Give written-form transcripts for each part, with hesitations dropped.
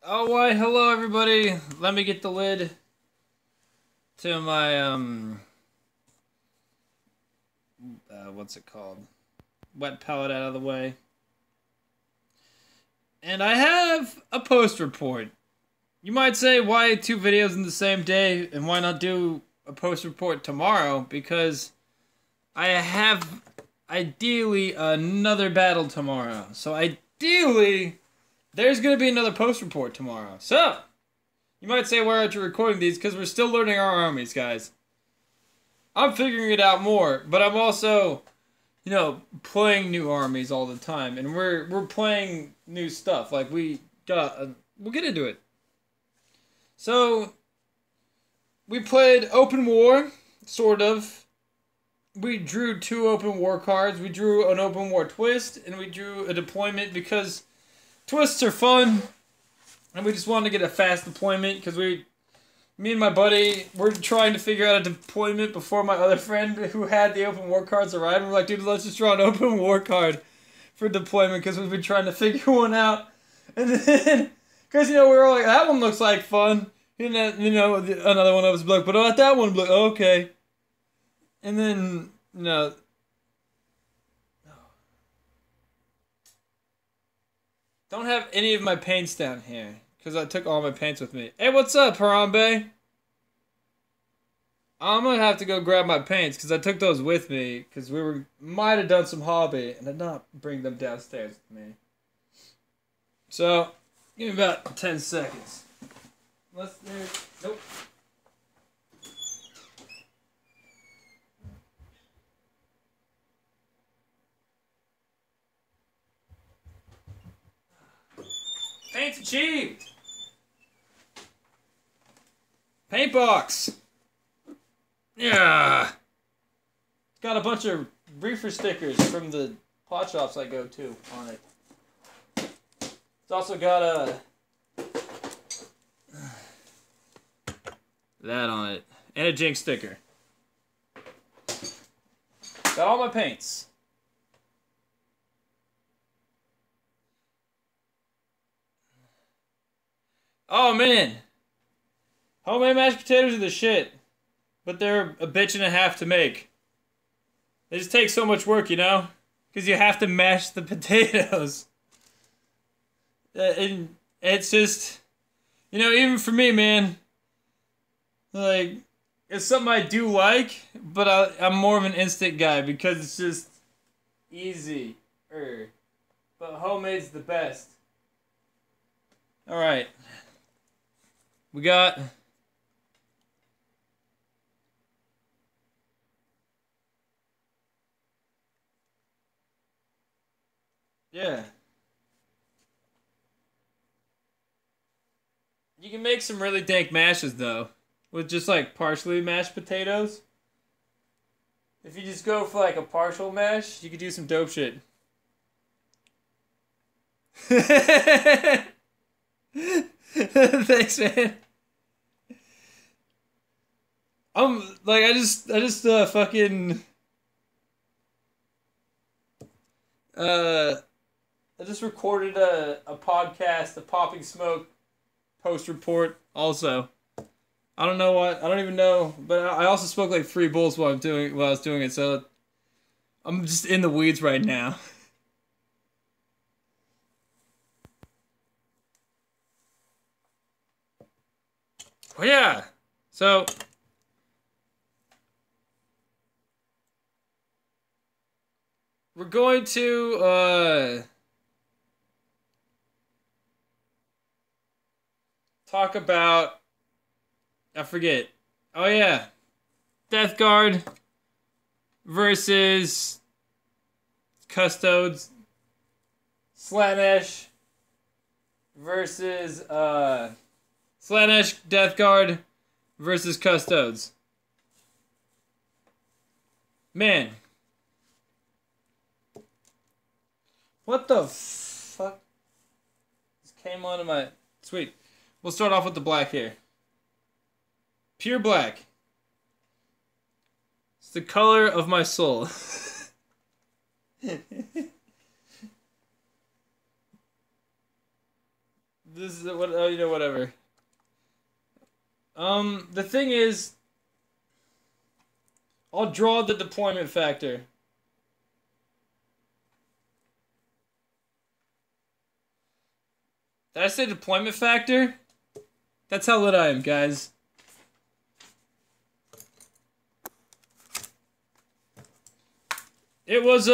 Oh, why, hello everybody. Let me get the lid to my, what's it called? Wet palette out of the way. And I have a post report. You might say, why 2 videos in the same day, and why not do a post report tomorrow? Because I have, ideally, another battle tomorrow. So ideally, there's going to be another post report tomorrow. So, you might say, why aren't you recording these? Because we're still learning our armies, guys. I'm figuring it out more, but I'm also, playing new armies all the time, and we're playing new stuff. Like we'll get into it. So, we played Open War, sort of. We drew 2 Open War cards. We drew an Open War twist, and we drew a deployment because twists are fun, and we just wanted to get a fast deployment because me and my buddy, we're trying to figure out a deployment before my other friend who had the Open War cards arrived. We're like, dude, let's just draw an Open War card for deployment because we've been trying to figure one out. And then, because, we were all like, that one looks like fun. And then, another one of us was like, but about that one, like, okay. And then, don't have any of my paints down here, because I took all my paints with me. Hey, what's up, Harambe? I'm gonna have to go grab my paints, because I took those with me, because might have done some hobby, and did not bring them downstairs with me. So, give me about 10 seconds. Nope. Paint's achieved! Paint box! Yeah! It's got a bunch of reefer stickers from the pot shops I go to on it. It's also got that on it. And a Jinx sticker. Got all my paints. Oh, man. Homemade mashed potatoes are the shit. But they're a bitch and a half to make. They just take so much work, Because you have to mash the potatoes. And it's just... even for me, man. Like, it's something I do like. But I'm more of an instant guy. Because it's just easy. But homemade's the best. Alright. We got... Yeah. You can make some really dank mashes, though. With just, like, partially mashed potatoes. If you just go for, like, a partial mash, you could do some dope shit. Thanks, man. I just fucking... I just recorded a podcast, a Popping Smoke post report also. I don't know what, I don't even know, but I also spoke like 3 bulls while I was doing it, so I'm just in the weeds right now. Oh yeah, so we're going to talk about, I forget. Oh yeah, Deathguard versus Custodes. Slaanesh versus Slaanesh, Deathguard versus Custodes. Man. What the fuck? This came onto my... Sweet. We'll start off with the black here. Pure black. It's the color of my soul. This is what you know. Whatever. The thing is, I'll draw the deployment factor. Did I say deployment factor? That's how lit I am, guys. It was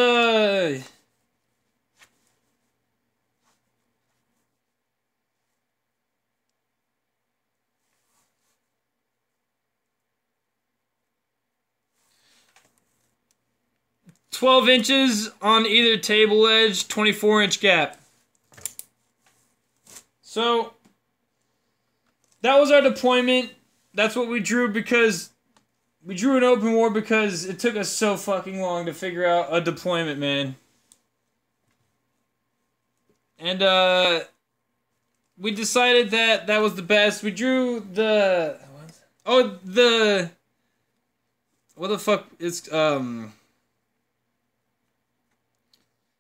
12 inches on either table edge, 24-inch gap. So, that was our deployment. That's what we drew because we drew an open war because it took us so fucking long to figure out a deployment, man. And, we decided that that was the best. We drew the... Oh, the... What the fuck is...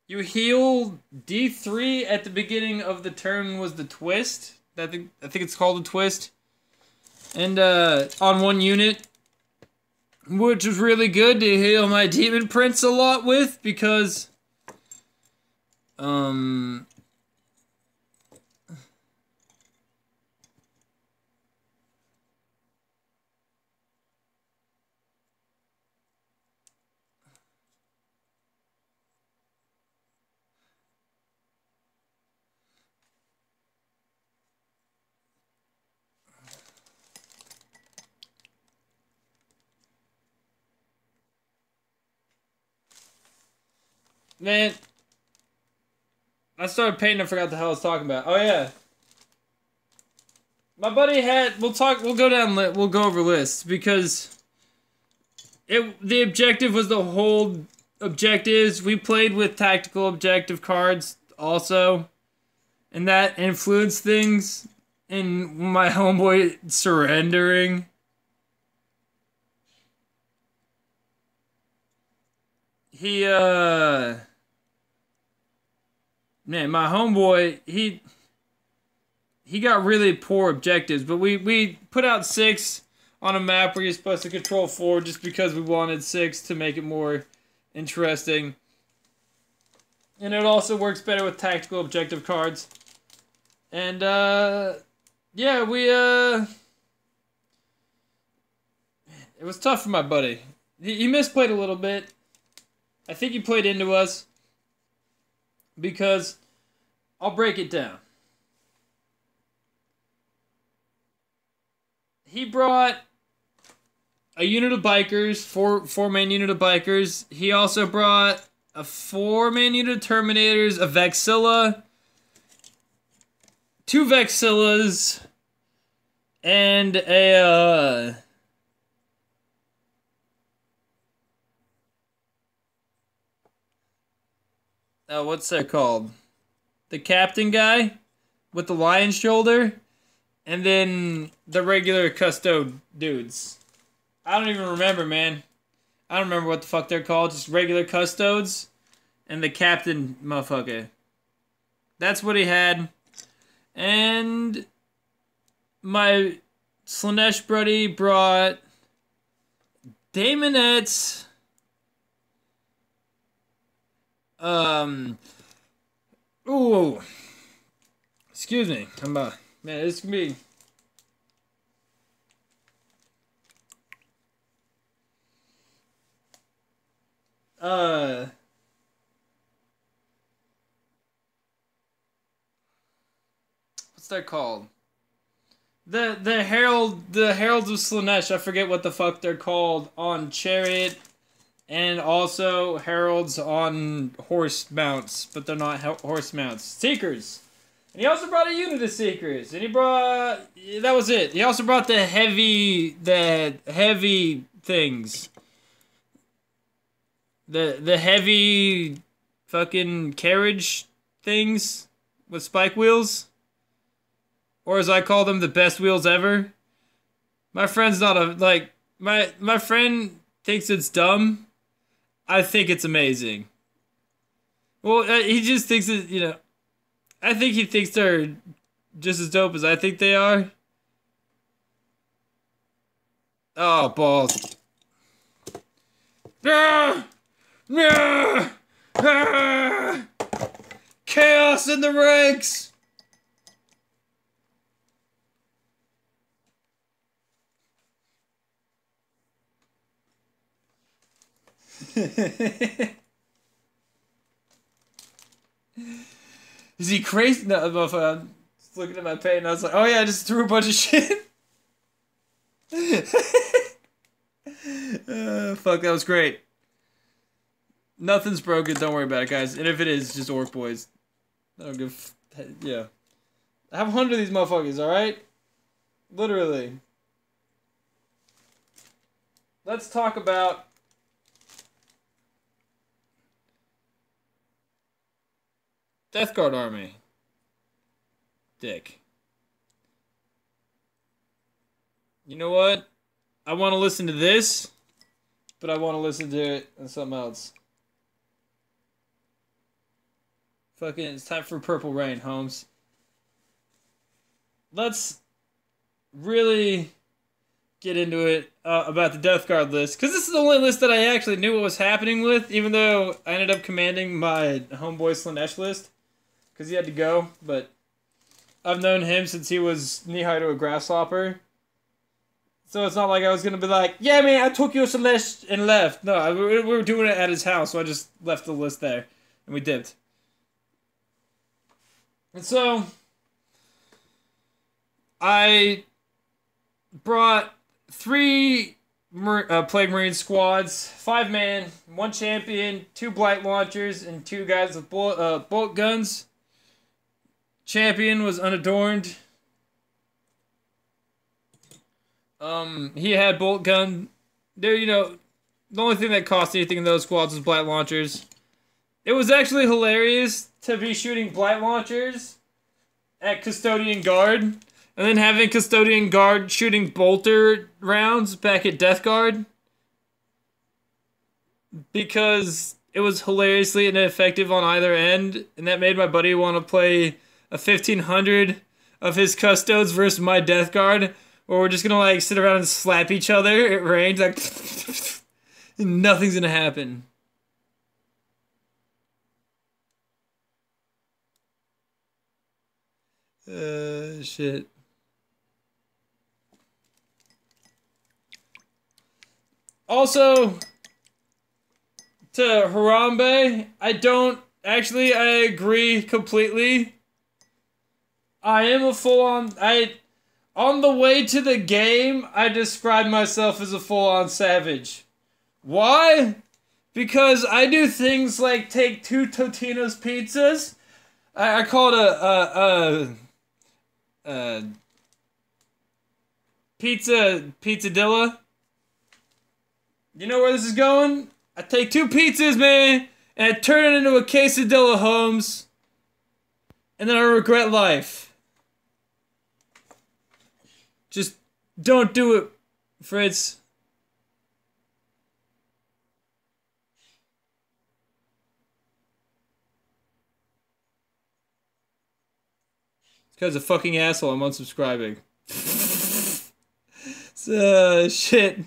You heal D3 at the beginning of the turn was the twist. I think it's called a twist. And on one unit, which was really good to heal my Demon Prince a lot with because man, I started painting. I forgot the hell I was talking about. Oh yeah, my buddy had. We'll go over lists because the objective was to hold objectives. We played with tactical objective cards also, and that influenced things. And my homeboy surrendering. He man, my homeboy, he got really poor objectives, but we put out 6 on a map where you're supposed to control 4 just because we wanted 6 to make it more interesting. And it also works better with tactical objective cards. And yeah, it was tough for my buddy. He misplayed a little bit. I think he played into us because I'll break it down. He brought a unit of bikers, four-man unit of bikers. He also brought a 4-man unit of Terminators, a Vexilla, 2 Vexillas, and a what's that called? The captain guy with the lion's shoulder, and then the regular Custode dudes. I don't even remember, man. I don't remember what the fuck they're called. Just regular Custodes and the captain motherfucker. That's what he had. And my Slaanesh buddy brought Daemonettes. Ooh. Excuse me. Man, this can be. What's that called? The heralds of Slaanesh. I forget what the fuck they're called on Chariot. And also heralds on horse mounts, but they're not horse mounts. Seekers. And he also brought a unit of Seekers. And he brought... That was it. He also brought the heavy things. The heavy fucking carriage things with spike wheels. Or as I call them, the best wheels ever. My friend's not a... Like, my friend thinks it's dumb. I think it's amazing. Well, he just thinks it, you know... I think he thinks they're just as dope as I think they are. Oh, balls. Ah! Ah! Ah! Chaos in the ranks! Is he crazy? No, I'm just looking at my pay and I was like, oh yeah, I just threw a bunch of shit. Fuck, that was great. Nothing's broken, don't worry about it, guys. And if it is, just orc boys. I don't give... Yeah. I have 100 of these motherfuckers, alright? Literally. Let's talk about... Deathguard army. Dick. You know what? I want to listen to this, but I want to listen to it and something else. Fucking, it's time for Purple Rain, Holmes. Let's really get into it about the Deathguard list, because this is the only list that I actually knew what was happening with, even though I ended up commanding my homeboy Slaanesh list, because he had to go, but I've known him since he was knee-high to a grasshopper. So it's not like I was going to be like, yeah, man, I took your Slaanesh and left. No, we were doing it at his house, so I just left the list there. And we dipped. And so, I brought 3 Plague Marine squads, 5-man, 1 champion, 2 blight launchers, and 2 guys with bolt guns. Champion was unadorned. He had bolt gun. There, you know, the only thing that cost anything in those squads was blight launchers. It was actually hilarious to be shooting blight launchers at Custodian Guard, and then having Custodian Guard shooting bolter rounds back at Deathguard, because it was hilariously ineffective on either end, and that made my buddy want to play a 1500 of his Custodes versus my Deathguard, where we're just gonna like sit around and slap each other at range, like nothing's gonna happen. Shit. Also, to Harambe, I agree completely. I am a full-on, on the way to the game, I described myself as a full-on savage. Why? Because I do things like take 2 Totino's pizzas. I call it a pizzadilla. You know where this is going? I take 2 pizzas, man, and I turn it into a quesadilla, Holmes. And then I regret life. Just don't do it, Fritz. This guy's a fucking asshole. I'm unsubscribing. Shit.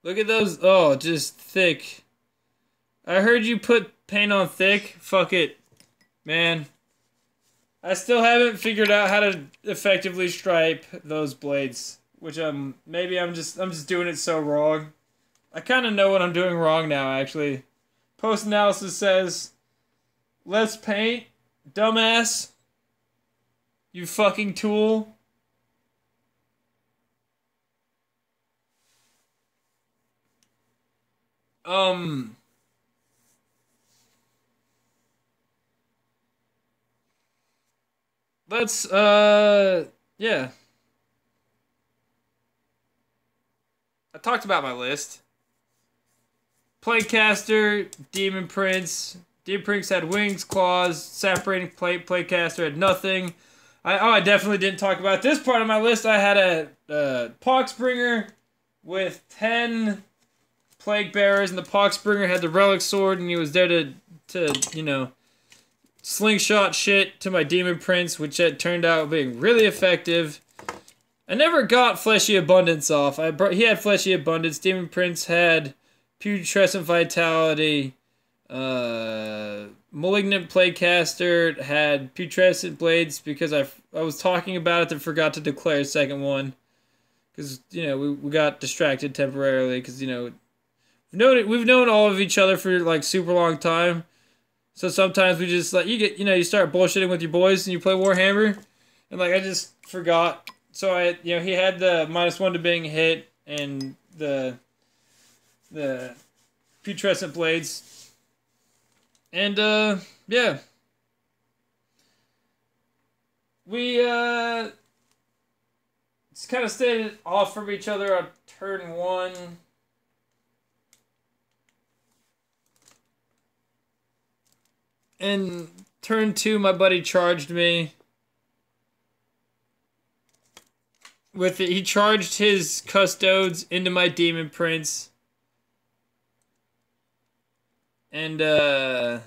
Look at those. Oh, just thick. I heard you put paint on thick. Fuck it, man. I still haven't figured out how to effectively stripe those blades, which maybe I'm just doing it so wrong. I kind of know what I'm doing wrong now, actually. Post analysis says, "Let's paint, dumbass. You fucking tool." Let's, yeah. I talked about my list. Plaguecaster, Demon Prince. Demon Prince had wings, claws, separating plate. Plaguecaster had nothing. I definitely didn't talk about this part of my list. I had a Poxbringer with 10 plague bearers, and the Poxbringer had the relic sword, and he was there to you know, slingshot shit to my demon prince, which had turned out being really effective. I never got Fleshy Abundance off. He had Fleshy Abundance. Demon Prince had Putrescent Vitality. Malignant Plaguecaster had Putrescent Blades because I was talking about it and forgot to declare a second one. Because, you know, we got distracted temporarily because, you know, we've known all of each other for, like, super long time. So sometimes we just, like, you start bullshitting with your boys and you play Warhammer. And, like, I just forgot. So he had the -1 to being hit and the Putrescent Blades. And, yeah. We, just kind of stayed off from each other on turn 1. And turn 2, my buddy charged me. With it, he charged his Custodes into my Demon Prince. And, yeah,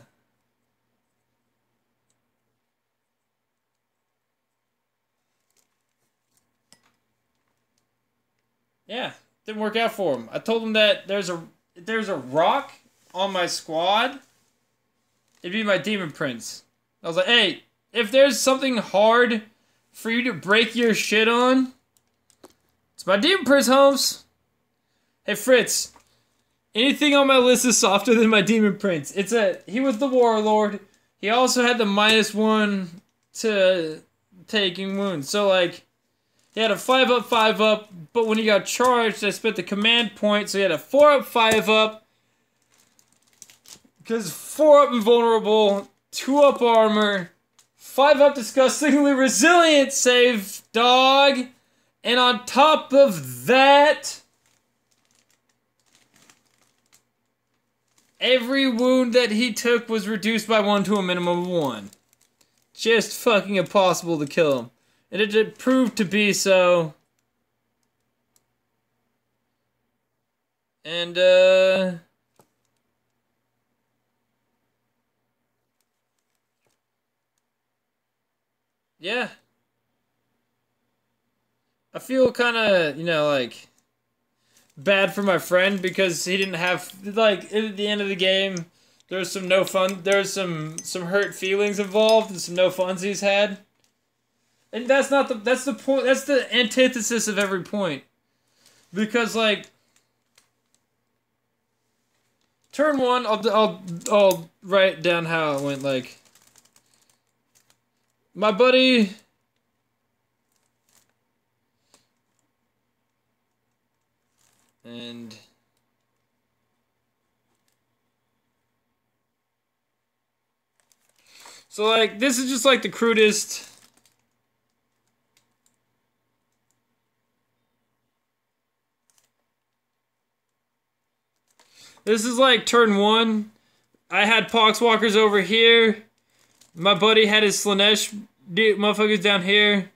didn't work out for him. I told him that there's a rock on my squad, it'd be my Demon Prince. I was like, hey, if there's something hard for you to break your shit on, it's my Demon Prince, Holmes. Hey, Fritz, anything on my list is softer than my Demon Prince. He was the Warlord. He also had the -1 to taking wounds. So, like, he had a 5-up, 5-up, but when he got charged, I spent the command point, so he had a 4-up, 5-up. Because 4-up invulnerable, 2-up armor, 5-up disgustingly resilient save, dog. And on top of that, every wound that he took was reduced by 1 to a minimum of 1. Just fucking impossible to kill him. And it proved to be so. And, yeah. I feel kind of, like, bad for my friend because he didn't have, like, at the end of the game, there's some no fun, there's some hurt feelings involved and some no funsies had. And that's the point, that's the antithesis of every point. Because, like, turn 1, I'll write down how it went, like, my buddy... And so, like, this is just like the crudest. This is like turn 1. I had Poxwalkers over here. My buddy had his Slaanesh motherfuckers down here.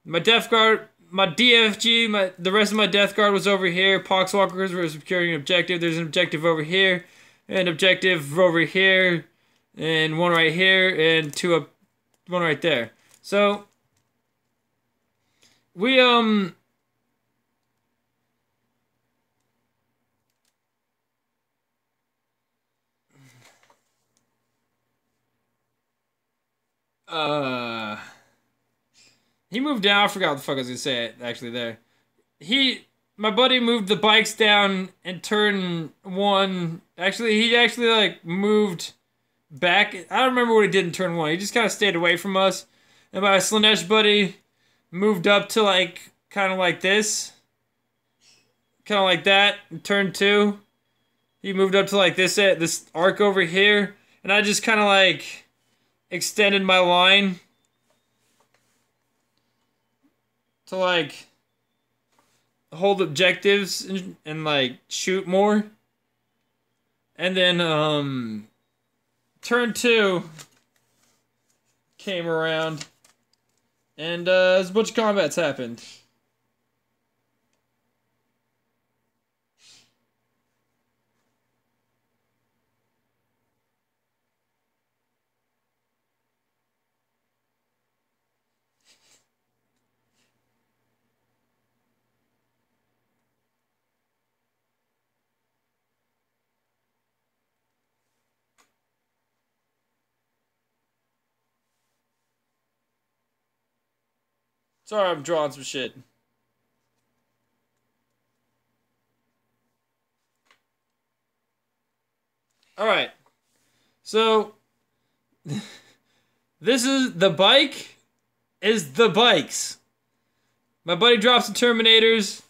My Deathguard. My DFG, the rest of my Deathguard was over here. Poxwalkers were securing an objective. There's an objective over here, an objective over here, and one right here, and one right there. So we he moved down. I forgot what the fuck I was gonna say actually there. My buddy moved the bikes down in turn 1. Actually, he actually, like, moved back. I don't remember what he did in turn 1. He just kind of stayed away from us. And my Slaanesh buddy moved up to, like, kind of like this. Kind of like that in turn 2. He moved up to, like, this arc over here. And I just kind of, like, extended my line to, like, hold objectives and like shoot more. And then turn 2 came around And there's a bunch of combats happened. Sorry, I'm drawing some shit. Alright. So, this is the bike is the bikes. My buddy drops the Terminators.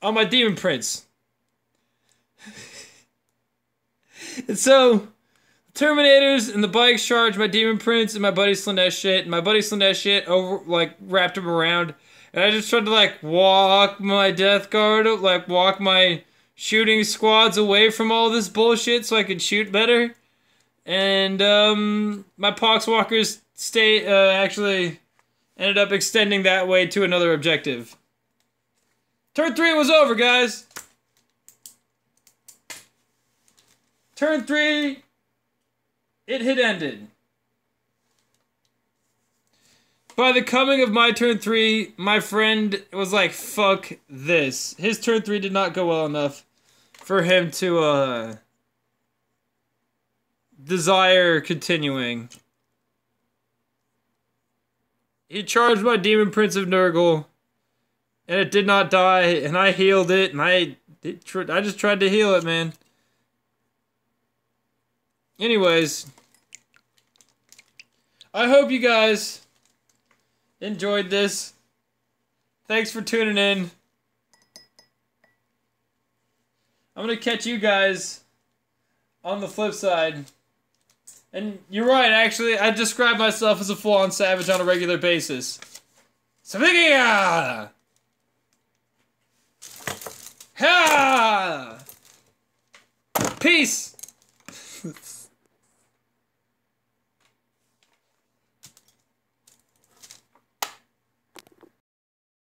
On my Demon Prince. And so, Terminators and the bikes charge my Demon Prince and my buddy Slaanesh shit. And my buddy Slaanesh shit wrapped him around. And I just tried to walk my Deathguard, walk my shooting squads away from all this bullshit so I could shoot better. And my Poxwalkers actually ended up extending that way to another objective. Turn 3 was over, guys. Turn 3, it had ended. By the coming of my turn 3, my friend was like, fuck this. His turn 3 did not go well enough for him to, desire continuing. He charged my Demon Prince of Nurgle, and it did not die, and I healed it, and I just tried to heal it, man. Anyways, I hope you guys enjoyed this. Thanks for tuning in. I'm gonna catch you guys on the flip side. And you're right, actually, I describe myself as a full-on savage on a regular basis. Savigia! Ha! Peace!